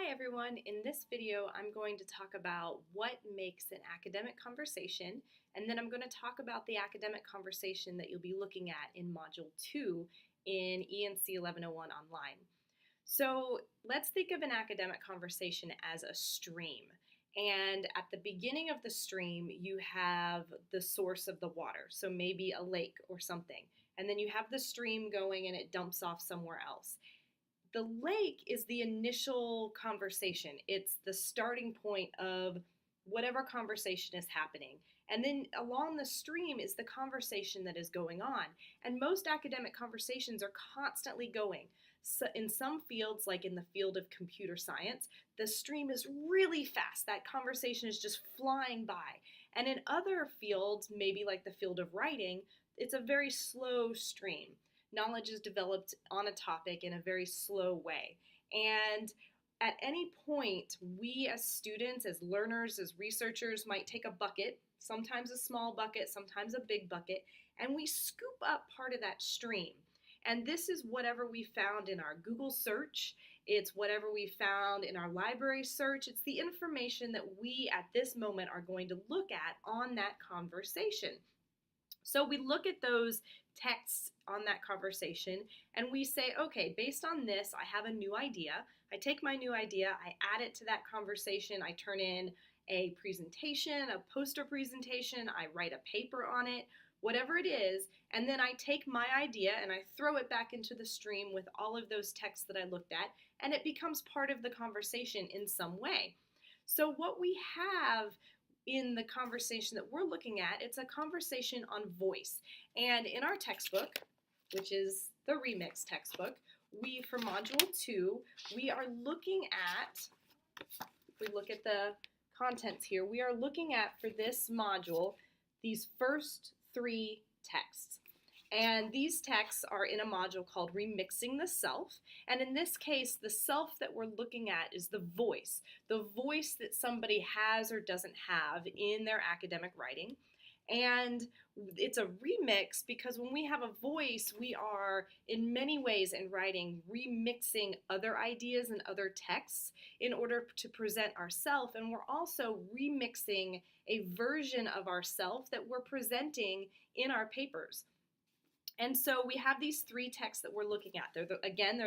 Hi everyone, in this video I'm going to talk about what makes an academic conversation, and then I'm going to talk about the academic conversation that you'll be looking at in Module 2 in ENC 1101 online. So let's think of an academic conversation as a stream. And at the beginning of the stream, you have the source of the water, so maybe a lake or something. And then you have the stream going and it dumps off somewhere else. The lake is the initial conversation. It's the starting point of whatever conversation is happening. And then along the stream is the conversation that is going on. And most academic conversations are constantly going. So in some fields, like in the field of computer science, the stream is really fast. That conversation is just flying by. And in other fields, maybe like the field of writing, it's a very slow stream. Knowledge is developed on a topic in a very slow way. And at any point, we as students, as learners, as researchers might take a bucket, sometimes a small bucket, sometimes a big bucket, and we scoop up part of that stream. And this is whatever we found in our Google search. It's whatever we found in our library search. It's the information that we at this moment are going to look at on that conversation. So we look at those texts on that conversation and we say, okay, based on this, I have a new idea. I take my new idea, I add it to that conversation, I turn in a presentation, a poster presentation, I write a paper on it, whatever it is, and then I take my idea and I throw it back into the stream with all of those texts that I looked at, and it becomes part of the conversation in some way. So what we have in the conversation that we're looking at, it's a conversation on voice. And in our textbook, which is the Remix textbook, for Module 2, we are looking at, if we look at the contents here, we are looking at, for this module, these first 3 texts. And these texts are in a module called Remixing the Self. And in this case, the self that we're looking at is the voice that somebody has or doesn't have in their academic writing. And it's a remix because when we have a voice, we are in many ways in writing remixing other ideas and other texts in order to present ourselves. And we're also remixing a version of ourselves that we're presenting in our papers. And so we have these 3 texts that we're looking at. They're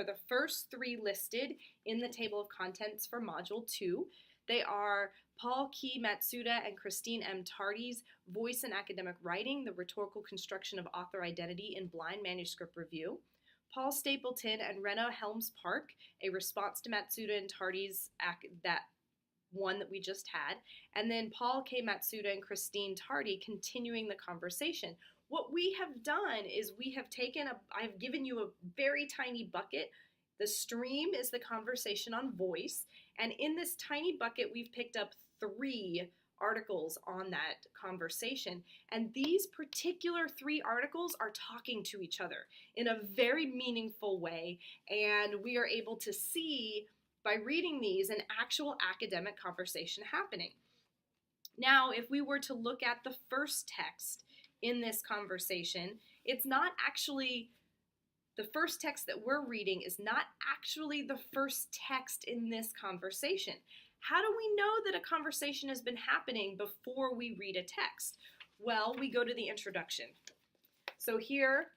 the first 3 listed in the table of contents for Module 2. They are Paul Key Matsuda and Christine M. Tardy's Voice in Academic Writing, the Rhetorical Construction of Author Identity in Blind Manuscript Review. Paul Stapleton and Rena Helms Park, a response to Matsuda and Tardy's, that one that we just had. And then Paul K. Matsuda and Christine Tardy, Continuing the Conversation. What we have done is we have taken I've given you a very tiny bucket. The stream is the conversation on voice. And in this tiny bucket, we've picked up 3 articles on that conversation. And these particular 3 articles are talking to each other in a very meaningful way. And we are able to see, by reading these, an actual academic conversation happening. Now, if we were to look at the first text in this conversation, it's not actually, the first text that we're reading is not actually the first text in this conversation. How do we know that a conversation has been happening before we read a text? Well, we go to the introduction. So here,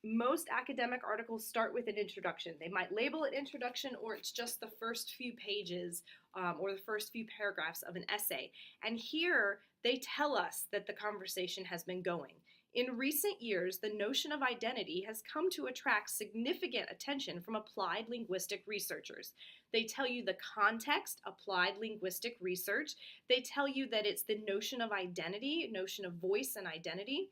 most academic articles start with an introduction. They might label it introduction, or it's just the first few pages or the first few paragraphs of an essay. And here they tell us that the conversation has been going. In recent years, the notion of identity has come to attract significant attention from applied linguistic researchers. They tell you the context, applied linguistic research. They tell you that it's the notion of identity, notion of voice and identity.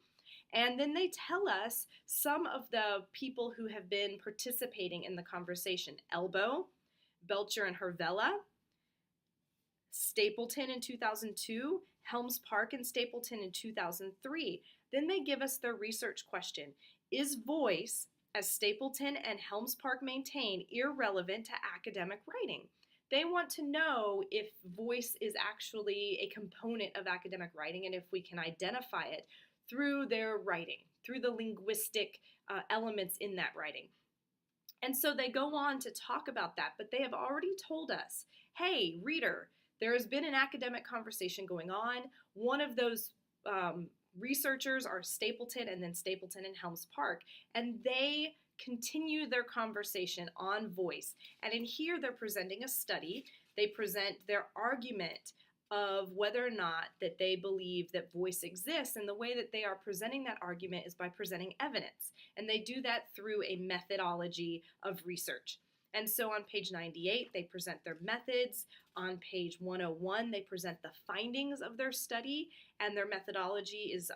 And then they tell us some of the people who have been participating in the conversation. Elbow, Belcher and Hervella, Stapleton in 2002, Helms Park and Stapleton in 2003. Then they give us their research question. Is voice, as Stapleton and Helms Park maintain, irrelevant to academic writing? They want to know if voice is actually a component of academic writing and if we can identify it through their writing, through the linguistic elements in that writing. And so they go on to talk about that, but they have already told us, hey, reader, there has been an academic conversation going on. One of those researchers are Stapleton and then Stapleton and Helms Park, and they continue their conversation on voice. And in here, they're presenting a study. They present their argument of whether or not that they believe that voice exists, and the way that they are presenting that argument is by presenting evidence, and they do that through a methodology of research. And so on page 98, they present their methods. On page 101, they present the findings of their study, and their methodology is,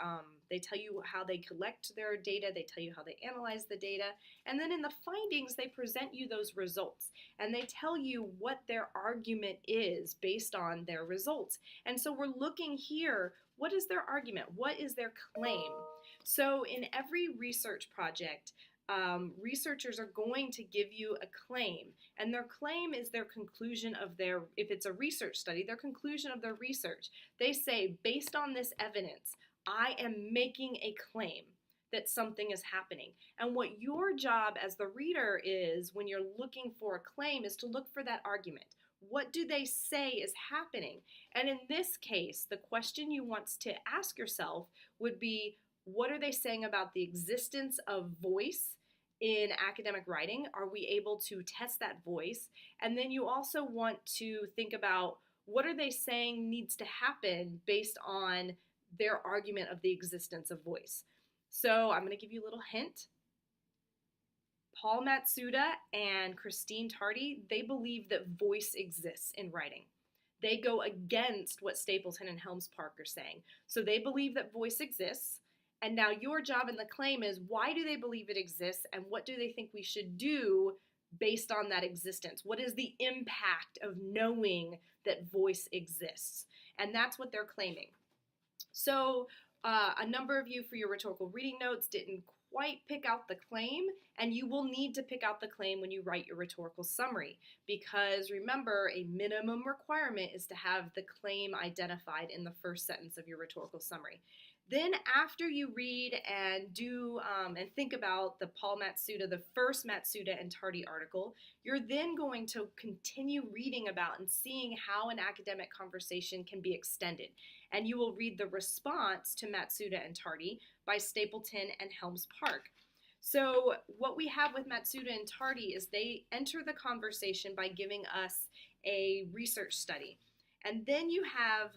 they tell you how they collect their data, they tell you how they analyze the data, and then in the findings, they present you those results, and they tell you what their argument is based on their results. And so we're looking here, what is their argument? What is their claim? So in every research project, researchers are going to give you a claim, and their claim is their conclusion of their, if it's a research study, their conclusion of their research. They say, based on this evidence, I am making a claim that something is happening. And what your job as the reader is when you're looking for a claim is to look for that argument. What do they say is happening? And in this case, the question you want to ask yourself would be, what are they saying about the existence of voice in academic writing? Are we able to test that voice? And then you also want to think about, what are they saying needs to happen based on their argument of the existence of voice? So I'm going to give you a little hint. Paul Matsuda and Christine Tardy, they believe that voice exists in writing. They go against what Stapleton and Helms Park are saying. So they believe that voice exists. And now your job in the claim is, why do they believe it exists, and what do they think we should do based on that existence? What is the impact of knowing that voice exists? And that's what they're claiming. So a number of you for your rhetorical reading notes didn't quite pick out the claim, and you will need to pick out the claim when you write your rhetorical summary, because remember, a minimum requirement is to have the claim identified in the first sentence of your rhetorical summary. Then after you read and do and think about the Paul Matsuda, the first Matsuda and Tardy article, you're then going to continue reading about and seeing how an academic conversation can be extended. And you will read the response to Matsuda and Tardy by Stapleton and Helms Park. So what we have with Matsuda and Tardy is they enter the conversation by giving us a research study. And then you have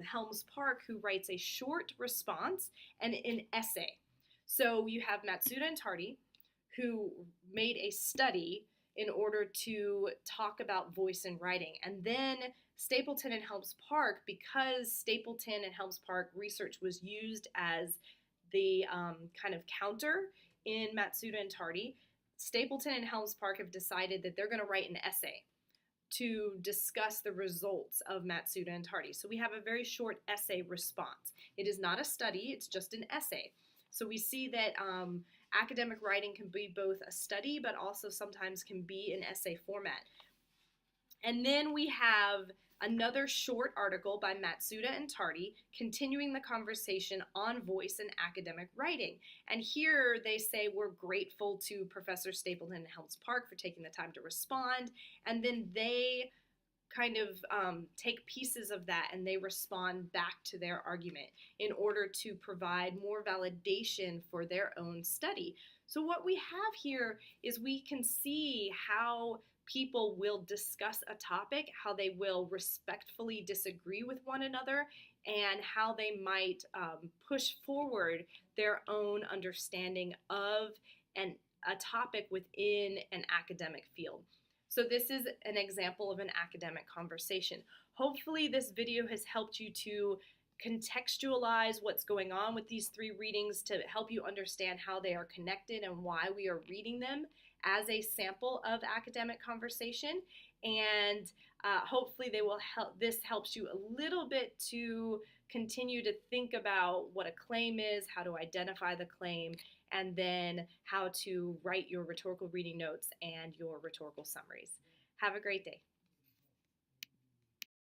Helms Park, who writes a short response and an essay. So you have Matsuda and Tardy, who made a study in order to talk about voice in writing. And then Stapleton and Helms Park, because Stapleton and Helms Park research was used as the kind of counter in Matsuda and Tardy, Stapleton and Helms Park have decided that they're going to write an essay to discuss the results of Matsuda and Tardy. So we have a very short essay response. It is not a study, it's just an essay. So we see that academic writing can be both a study, but also sometimes can be an essay format. And then we have another short article by Matsuda and Tardy continuing the conversation on voice in academic writing. And here they say, we're grateful to Professor Stapleton and Helms Park for taking the time to respond. And then they kind of take pieces of that and they respond back to their argument in order to provide more validation for their own study. So what we have here is we can see how people will discuss a topic, how they will respectfully disagree with one another, and how they might push forward their own understanding of a topic within an academic field. So this is an example of an academic conversation. Hopefully this video has helped you to contextualize what's going on with these three readings to help you understand how they are connected and why we are reading them as a sample of academic conversation. And hopefully this helps you a little bit to continue to think about what a claim is, how to identify the claim, and then how to write your rhetorical reading notes and your rhetorical summaries. Have a great day.